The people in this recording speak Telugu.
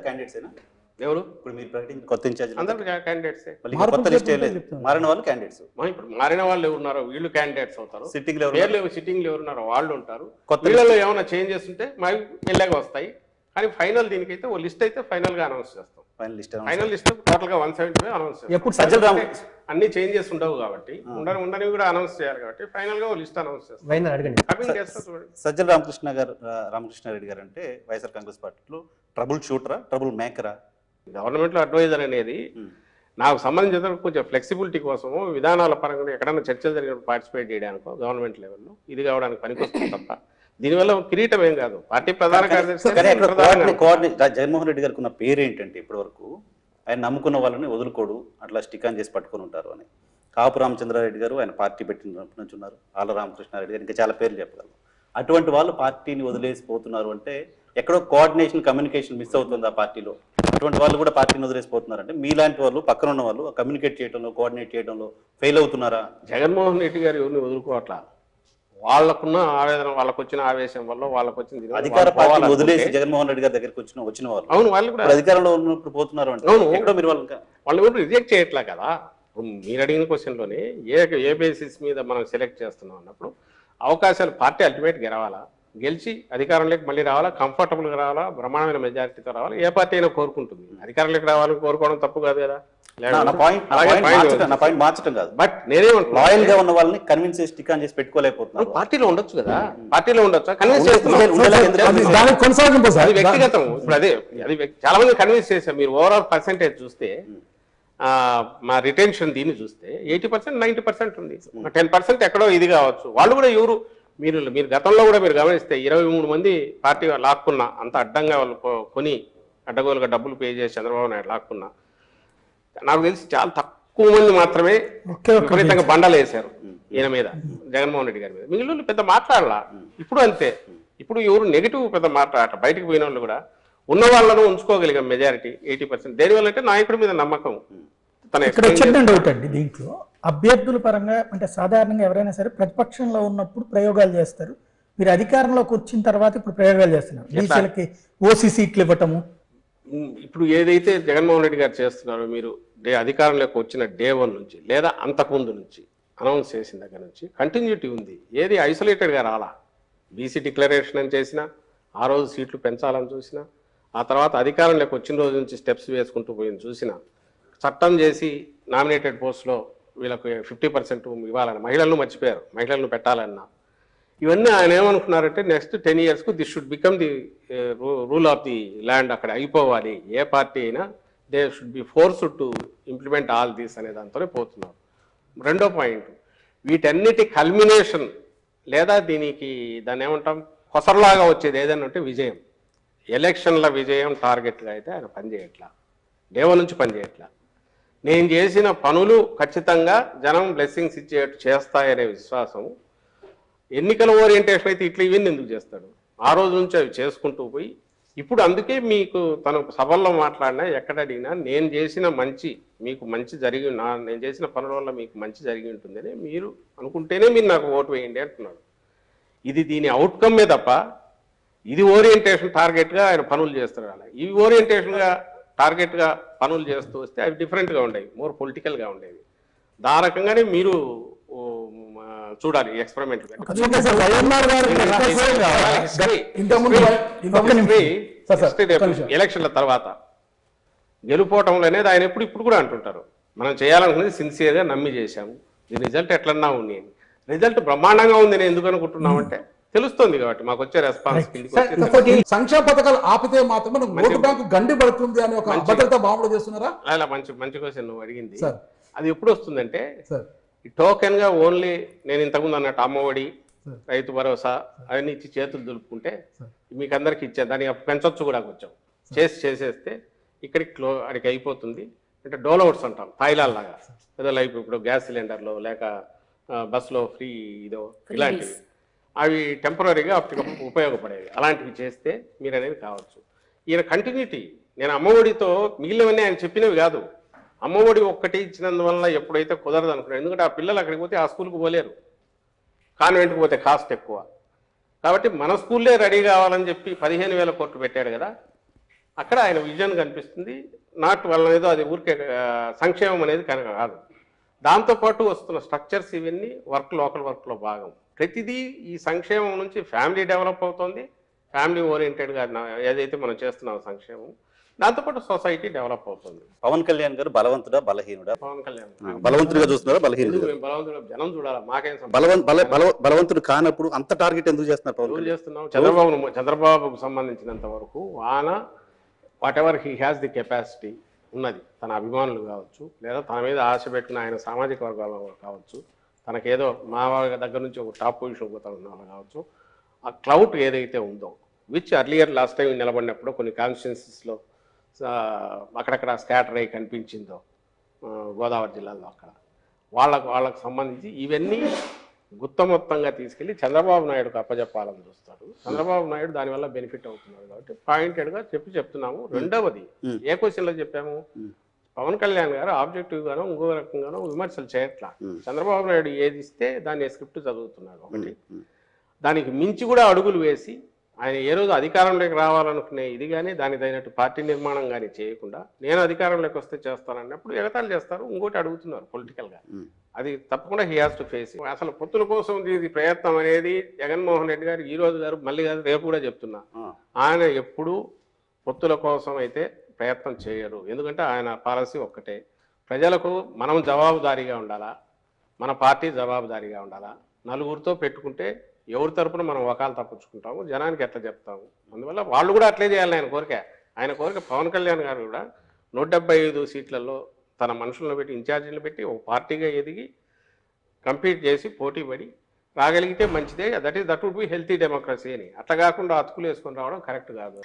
క్యాండిడేట్స్ ఏనా? ఎవరు ఇప్పుడు మీరు ప్రకటించిన కొత్త ఇన్ఛార్జ్ అందరూ క్యాండిడేట్సే. మళ్ళీ ఇంకా కొత్త లిస్ట్ లేదు, మారిన వాళ్ళు క్యాండిడేట్స్. ఇప్పుడు మారిన వాళ్ళు ఎవరున్నారో వీళ్ళు క్యాండిడేట్స్ అవుతారు. సిట్టింగ్ లో సిట్టింగ్ ఎవరున్నారో వాళ్ళు ఉంటారు. కొత్త వీళ్ళలో ఏమైనా చేంజెస్ ఉంటే మాకు వెళ్ళాక వస్తాయి. కానీ ఫైనల్ దీనికైతే ఓ లిస్ట్ అయితే ఫైనల్ గా అనౌన్స్ చేస్తాం. ఫైనల్ లిస్ట్ టోటల్ గా 175 అనౌన్స్ చేస్తాం. అన్ని చేంజెస్ ఉండవు కాబట్టి ఉండని కూడా అనౌన్స్ చేయాలి కాబట్టి ఫైనల్ గా ఓ లిస్ట్ అనౌన్స్ చేస్తాం. సజ్జల రామకృష్ణారెడ్డి గారు అంటే వైఎస్ఆర్ కాంగ్రెస్ పార్టీలో ట్రబుల్ షూటరా, ట్రబుల్ మేకరా? గవర్నమెంట్ లో అడ్వైజర్ అనేది నాకు సంబంధించిన కొంచెం ఫ్లెక్సిబిలిటీ కోసము విధానాల పరంగా ఎక్కడైనా చర్చలు జరిగినప్పుడు పార్టిసిపేట్ చేయడానికో గవర్నమెంట్ లెవెల్లో ఇది కావడానికి పనికొస్తుంది తప్ప దీనివల్ల కిరీటం ఏం కాదు. పార్టీ ప్రధాన కార్యదర్శి జగన్మోహన్ రెడ్డి గారికి ఉన్న పేరు ఏంటంటే ఇప్పటి వరకు ఆయన నమ్ముకున్న వాళ్ళని వదులుకోడు, అట్లా స్టిక్ ఆన్ చేసి పట్టుకొని ఉంటారు అని. కాపు రామచంద్రారెడ్డి గారు ఆయన పార్టీ పెట్టినప్పటి నుంచి ఉన్నారు, ఆళ్ళ రామకృష్ణారెడ్డి గారు, ఇంకా చాలా పేర్లు చెప్పగలరు. అటువంటి వాళ్ళు పార్టీని వదిలేసిపోతున్నారు అంటే ఎక్కడో కోఆర్డినేషన్, కమ్యూనికేషన్ మిస్ అవుతుంది ఆ పార్టీలో. అటువంటి వాళ్ళు కూడా పార్టీని వదిలేసిపోతున్నారు అంటే మీలాంటి వాళ్ళు పక్కన ఉన్న వాళ్ళు కమ్యూనికేట్ చేయడంలో, కోఆర్డినేట్ చేయడంలో ఫెయిల్ అవుతున్నారా? జగన్మోహన్ రెడ్డి గారు ఎవరిని వదులుకోవట్లా. వాళ్ళకున్న ఆవేదన, వాళ్ళకు వచ్చిన ఆవేశం వల్ల వాళ్ళకు వచ్చిన అధికార పార్టీ వదిలేసి జగన్మోహన్ రెడ్డి గారి దగ్గరికి వచ్చిన వాళ్ళు. అవును, వాళ్ళు కూడా అధికారంలో ఉన్నప్పుడు పోతున్నారు అంటే ఎక్కడో మీరు వాళ్ళు కూడా రిజెక్ట్ చేయట్లా కదా. మీరు అడిగిన క్వశ్చన్లోనే ఏ బేసిస్ మీద మనం సెలెక్ట్ చేస్తున్నాం అన్నప్పుడు అవకాశాలు పార్టీ అల్టిమేట్ గెలవాలా, గెలిచి అధికారంలోకి మళ్ళీ రావాలా, కంఫర్టబుల్గా రావాలా, బ్రహ్మాండమైన మెజారిటీతో రావాలా. ఏ పార్టీ అయినా కోరుకుంటుంది. అధికారంలోకి రావాలని కోరుకోవడం తప్పు కాదు కదా. బట్ నేనేమంటున్నా, లాయల్ గా ఉన్న వాళ్ళని కన్విన్స్ చేసి స్టిక్ ఆన్ చేసి పెట్టుకోలేకపోతున్నారు. పార్టీలో ఉండొచ్చు కదా, పార్టీలో ఉండొచ్చు, కన్విన్స్ చేస్తున్నారు. అది వ్యక్తిగతం. ఇప్పుడు అది చాలా మంది కన్విన్స్ చేశారు. మీరు ఓవరాల్ పర్సెంటేజ్ చూస్తే మా రిటెన్షన్ దీన్ని చూస్తే 80%, 90% ఉంది. 10% ఎక్కడో ఇది కావచ్చు. వాళ్ళు కూడా ఎవరు మీరు గతంలో కూడా మీరు గమనిస్తే 23 మంది పార్టీ లాక్కున్నా, అంత అడ్డంగా వాళ్ళు కొని అడ్డగోలుగా డబ్బులు పే చేసి చంద్రబాబు నాయుడు లాక్కున్నా, నాకు తెలిసి చాలా తక్కువ మంది మాత్రమే విపరీతంగా బండలు వేశారు ఈయన మీద, జగన్మోహన్ రెడ్డి గారి మీద. మిగిలిన పెద్ద మాట్లాడాల. ఇప్పుడు అంతే. ఇప్పుడు ఎవరు నెగిటివ్ పెద్ద మాట్లాడట. బయటకు పోయిన వాళ్ళు కూడా ఉన్న వాళ్ళను ఉంచుకోగలిగాం మెజారిటీ 80%. దేనివల్ల అంటే నాయకుడి మీద నమ్మకం. ఇక్కడ చిన్న డౌట్ అండి దీంట్లో, అభ్యర్థుల పరంగా అంటే సాధారణంగా ఎవరైనా సరే ప్రతిపక్షంలో ఉన్నప్పుడు ప్రయోగాలు చేస్తారు. మీరు అధికారంలోకి వచ్చిన తర్వాత ఇప్పుడు ప్రయోగాలు చేస్తున్నారు. బీసీలకి ఓసీ సీట్లు ఇవ్వటము. ఇప్పుడు ఏదైతే జగన్మోహన్ రెడ్డి గారు చేస్తున్నారో, మీరు అధికారంలోకి వచ్చిన డే 1 నుంచి లేదా అంతకుముందు నుంచి అనౌన్స్ చేసిన దగ్గర నుంచి కంటిన్యూటీ ఉంది. ఏది ఐసోలేటెడ్గా రాలా. బీసీ డిక్లరేషన్ అని చేసినా, ఆ రోజు సీట్లు పెంచాలని చూసినా, ఆ తర్వాత అధికారంలోకి వచ్చిన రోజు నుంచి స్టెప్స్ వేసుకుంటూ పోయింది చూసినా, చట్టం చేసి నామినేటెడ్ పోస్టులో వీళ్ళకు 50% ఇవ్వాలని మహిళలను మర్చిపోయారు, మహిళలను పెట్టాలన్నా. ఇవన్నీ ఆయన ఏమనుకున్నారంటే నెక్స్ట్ 10 yearsకు this should become the rule of the land. అక్కడ అయిపోవాలి. ఏ పార్టీ అయినా they should be forced to implement all these అనే దాంతోనే పోతున్నారు. రెండో పాయింట్, వీటన్నిటి కల్మినేషన్ లేదా దాన్ని ఏమంటాం, కొసరలాగా వచ్చేది ఏదైనా ఉంటే విజయం. ఎలక్షన్ల విజయం టార్గెట్గా అయితే ఆయన పనిచేయట్లా, డే 1 నుంచి పనిచేయట్లా. నేను చేసిన పనులు ఖచ్చితంగా జనం బ్లెస్సింగ్స్ ఇచ్చేట్టు చేస్తాయనే విశ్వాసం. ఎన్నికల ఓరియంటేషన్ అయితే ఇట్లా ఇవన్నీ ఎందుకు చేస్తాడు? ఆ రోజు నుంచి అవి చేసుకుంటూ పోయి ఇప్పుడు అందుకే మీకు తను సభల్లో మాట్లాడినా ఎక్కడ అడిగినా నేను చేసిన మంచి మీకు మంచి జరిగి నేను చేసిన పనుల వల్ల మీకు మంచి జరిగి ఉంటుందని మీరు అనుకుంటేనే మీరు నాకు ఓటు వేయండి అంటున్నాడు. ఇది దీని అవుట్కమ్మే తప్ప ఇది ఓరియంటేషన్ టార్గెట్గా ఆయన పనులు చేస్తారు. అలా ఇవి ఓరియంటేషన్గా టార్గెట్గా పనులు చేస్తూ వస్తే అవి డిఫరెంట్గా ఉండేవి, మోర్ పొలిటికల్గా ఉండేవి. దా రకంగానే మీరు చూడాలి ఎక్స్పెరిమెంట్. ఎలక్షన్ల తర్వాత గెలుపోవటంలో అనేది ఆయన ఇప్పుడు కూడా అంటుంటారు, మనం చేయాలనుకున్నది సిన్సియర్గా నమ్మి చేశాము, ఈ రిజల్ట్ ఎట్లన్నా ఉంది అని. రిజల్ట్ బ్రహ్మాండంగా ఉంది నేను ఎందుకు అనుకుంటున్నామంటే తెలుస్తుంది కాబట్టి మాకు వచ్చే రెస్పాన్స్. సంక్షేమ పథకాలు ఆపితే మాత్రమే ఓటు బ్యాంకు గండి పడుతుంది అని ఒక అభద్రతా భావన చేస్తున్నారా? అలా మంచి క్వశ్చన్ నువ్వు అడిగింది. అది ఎప్పుడు వస్తుందంటే ఈ టోకెన్ గా ఓన్లీ నేను ఇంతకుముందు అన్నట్టు అమ్మఒడి, రైతు భరోసా అవన్నీ ఇచ్చి చేతులు దులుపుకుంటే మీకు అందరికి ఇచ్చాను, దాన్ని పెంచొచ్చు కూడా కొంచెం చేసేస్తే అడికి అయిపోతుంది. అంటే డోలౌట్స్ అంటాం, తాయిలాల్ లాగా. ఏదో లైక్ ఇప్పుడు గ్యాస్ సిలిండర్లో లేక బస్సులో ఫ్రీ ఇదో ఇలాంటివి అవి టెంపరీగా అప్పటికప్పుడు ఉపయోగపడేవి. అలాంటివి చేస్తే మీరు అనేది కావచ్చు. ఈయన కంటిన్యూటీ, నేను అమ్మఒడితో మిగిలినవన్నీ ఆయన చెప్పినవి కాదు. అమ్మఒడి ఒక్కటి ఇచ్చినందువల్ల ఎప్పుడైతే కుదరదు అనుకున్నాను. ఎందుకంటే ఆ పిల్లలు అక్కడికి పోతే ఆ స్కూల్కి పోలేరు, కాన్వెంట్కి పోతే కాస్ట్ ఎక్కువ. కాబట్టి మన స్కూల్లే రెడీ కావాలని చెప్పి 15,000 కోట్లు పెట్టాడు కదా. అక్కడ ఆయన విజన్ కనిపిస్తుంది. నాట్ వాళ్ళ ఏదో అది ఊరికే సంక్షేమం అనేది కనుక కాదు. దాంతోపాటు వస్తున్న స్ట్రక్చర్స్ ఇవన్నీ లోకల్ వర్క్లో భాగం. ప్రతిదీ ఈ సంక్షేమం నుంచి ఫ్యామిలీ డెవలప్ అవుతుంది. ఫ్యామిలీ ఓరియంటెడ్గా ఏదైతే మనం చేస్తున్నాం సంక్షేమం, దాంతోపాటు సొసైటీ డెవలప్ అవుతుంది. పవన్ కళ్యాణ్ గారు బలవంతుడా బలహీనుడా? పవన్ కళ్యాణ్ బలవంతుడిగా చూస్తున్నారా బలహీనుడు? మేము బలవంతుడు జనం చూడాలా, మాకేం సంబంధం? బలవంతుడు కానప్పుడు అంత టార్గెట్ ఎందుకు చేస్తున్నారు పవన్ కళ్యాణ్? చేస్తున్నాం. చంద్రబాబుకు సంబంధించినంత వరకు ఆయన what ever he has the capacity ఉన్నది, తన అభిమానులు కావచ్చు, లేదా తన మీద ఆశ పెట్టుకున్న ఆయన సామాజిక వర్గాల కావచ్చు, తనకేదో మా వాళ్ళ దగ్గర నుంచి ఒక టాప్ పొజిషన్ పోతున్న వాళ్ళు కావచ్చు, ఆ క్లౌట్ ఏదైతే ఉందో, విచ్ అర్లియర్ లాస్ట్ టైం నిలబడినప్పుడు కొన్ని కాన్స్టిట్యున్సీస్లో అక్కడక్కడ స్కాటర్ అయి కనిపించిందో గోదావరి జిల్లాలో, అక్కడ వాళ్ళకు సంబంధించి ఇవన్నీ గుత్తమొత్తంగా తీసుకెళ్లి చంద్రబాబు నాయుడుకు అప్పచెప్పాలని చూస్తాడు. చంద్రబాబు నాయుడు దానివల్ల బెనిఫిట్ అవుతున్నాడు కాబట్టి పాయింటెడ్గా చెప్తున్నాము. రెండవది ఏ క్వశ్చన్లో చెప్పాము, పవన్ కళ్యాణ్ గారు ఆబ్జెక్టివ్ గానో ఇంకో రకంగానో విమర్శలు చేయట్లా. చంద్రబాబు నాయుడు ఏది ఇస్తే దాన్ని స్క్రిప్ట్ చదువుతున్నాడు ఒకటి. దానికి మించి కూడా అడుగులు వేసి ఆయన ఏ రోజు అధికారంలోకి రావాలనుకునే ఇది కానీ దానికి తగినట్టు పార్టీ నిర్మాణం కానీ చేయకుండా నేను అధికారంలోకి వస్తే చేస్తానన్నప్పుడు ఎగతాళి చేస్తారు. ఇంకోటి అడుగుతున్నారు పొలిటికల్గా, అది తప్పకుండా హీ హాస్ టు ఫేస్. అసలు పొత్తుల కోసం ఇది ప్రయత్నం అనేది జగన్మోహన్ రెడ్డి గారు ఈ రోజు గారు మళ్ళీ గారు రేపు కూడా చెప్తున్నా, ఆయన ఎప్పుడూ పొత్తుల కోసం అయితే ప్రయత్నం చేయరు. ఎందుకంటే ఆయన పాలసీ ఒక్కటే, ప్రజలకు మనం జవాబుదారీగా ఉండాలా, మన పార్టీ జవాబుదారీగా ఉండాలా. నలుగురితో పెట్టుకుంటే ఎవరి తరపున మనం వకాలు తప్పించుకుంటాము, జనానికి ఎట్లా చెప్తాము. అందువల్ల వాళ్ళు కూడా అట్లే చేయాలి. ఆయన కోరిక పవన్ కళ్యాణ్ గారు కూడా 175 సీట్లలో తన మనుషులను పెట్టి ఇన్ఛార్జీలు పెట్టి ఒక పార్టీగా ఎదిగి కంపీట్ చేసి పోటీ పడి రాగలిగితే మంచిదే. That would be healthy democracy అని. అట్లా కాకుండా అతుకులు వేసుకొని రావడం కరెక్ట్ కాదు.